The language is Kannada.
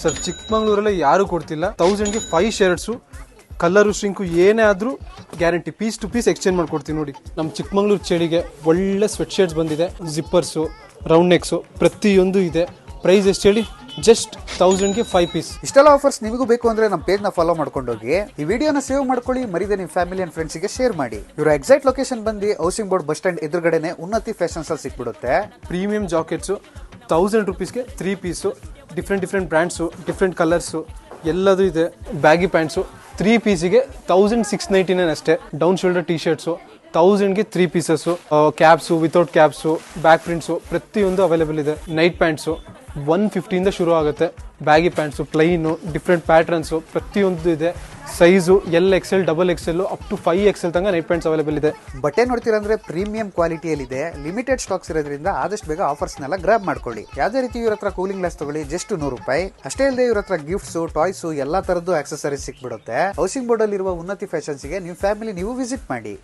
ಸರ್ ಚಿಕ್ಕಮಂಗ್ಳೂರಲ್ಲೇ ಯಾರು ಕೊಡ್ತಿಲ್ಲ 1000ಗೆ 5 ಶರ್ಟ್ಸು ಕಲರು ಶ್ರಿಂಕು ಏನೇ ಆದರೂ guarantee piece to piece exchange ಮಾಡ್ಕೊಡ್ತೀವಿ ನೋಡಿ. ನಮ್ಮ ಚಿಕ್ಕಮಂಗ್ಳೂರು ಚಳಿಗೆ ಒಳ್ಳೆ ಸ್ವೆಟ್ ಶರ್ಟ್ಸ್ ಬಂದಿದೆ, ಜಿಪ್ಪರ್ಸು, ರೌಂಡ್ ನೆಕ್ಸು ಪ್ರತಿಯೊಂದು ಇದೆ. ಪ್ರೈಸ್ ಎಷ್ಟು ಹೇಳಿ? ಜಸ್ಟ್ 1000ಗೆ 5 ಪೀಸ್. ಇಷ್ಟೆಲ್ಲ ಆಫರ್ಸ್ ನಿಮಗೂ ಬೇಕು ಅಂದ್ರೆ ನಮ್ಮ ಪೇಜ್ ನ ಫಾಲೋ ಮಾಡ್ಕೊಂಡೋಗಿ ಈ ವಿಡಿಯೋನ ಸೇವ್ ಮಾಡ್ಕೊಳ್ಳಿ, ಮರಿದೆ ನಿಮ್ಮ ಫ್ಯಾಮಿಲಿ ಅಂಡ್ ಫ್ರೆಂಡ್ಸ್ ಗೆ ಶೇರ್ ಮಾಡಿ. ಇವರ ಎಕ್ಸಾಕ್ಟ್ ಲೊಕೇಶನ್ ಬಂದು ಹೌಸಿಂಗ್ ಬೋರ್ಡ್ ಬಸ್ ಸ್ಟ್ಯಾಂಡ್ ಎದುರುಗಡೆನೆ ಉನ್ನತಿ ಫ್ಯಾಷನ್ಸ್ ಅಲ್ಲಿ ಸಿಕ್ಬಿಡುತ್ತೆ. ಪ್ರೀಮಿಯಂ ಜಾಕೆಟ್ಸು 1000 ರೂಪೀಸ್ಗೆ 3 piece, different brands, different colours ಎಲ್ಲದೂ ಇದೆ. ಬ್ಯಾಗಿ ಪ್ಯಾಂಟ್ಸು 3 ಪೀಸಿಗೆ 1699 ಅಷ್ಟೇ. ಡೌನ್ ಶೋಲ್ಡರ್ ಟಿ ಶರ್ಟ್ಸು 1000ಗೆ 3 pieces, caps, without caps, back prints ಪ್ರತಿಯೊಂದು ಅವೈಲೇಬಲ್ ಇದೆ. ನೈಟ್ ಪ್ಯಾಂಟ್ಸು 150 ಶುರು ಆಗುತ್ತೆ. Baggy pants, plain, different patterns ಪ್ರತಿಯೊಂದು ಇದೆ. Size XL, XXL up to 5XL ತನಕ ನೈಟ್ ಪ್ಯಾಂಟ್ಸ್ ಅವೈಲೇಬಲ್ ಇದೆ. ಬಟ್ಟೆ ನೋಡ್ತೀರಂದ್ರೆ ಪ್ರೀಮಿಯಂ ಕ್ವಾಲಿಟಿಯಲ್ಲಿದೆ. ಲಿಮಿಟೆಡ್ ಸ್ಟಾಕ್ಸ್ ಇರೋದ್ರಿಂದ ಆದಷ್ಟು ಬೇಗ ಆಫರ್ಸ್ನೆಲ್ಲ ಗ್ರಾಬ್ ಮಾಡ್ಕೊಳ್ಳಿ. ಯಾವುದೇ ರೀತಿ ಇವ್ರ ಹತ್ರ ಕೂಲಿಂಗ್ ಗ್ಲಾಸ್ ತಗೊಳ್ಳಿ ಜಸ್ಟ್ 100 ರೂಪಾಯಿ ಅಷ್ಟೇ. ಇಲ್ಲದೆ ಇವ್ರ ಹತ್ರ ಗಿಫ್ಟ್ಸು, ಟಾಯ್ಸು ಎಲ್ಲಾ ತರದ್ದು ಆಕ್ಸೆಸರೀಸ್ ಸಿಕ್ಬಿಡುತ್ತೆ. ಹೌಸಿಂಗ್ ಬೋರ್ಡ್ ಅಲ್ಲಿ ಇರುವ ಉನ್ನತಿ ಫ್ಯಾಷನ್ಸ್ಗೆ ನಿಮ್ಮ ಫ್ಯಾಮಿಲಿ ನೀವು ವಿಸಿಟ್ ಮಾಡಿ.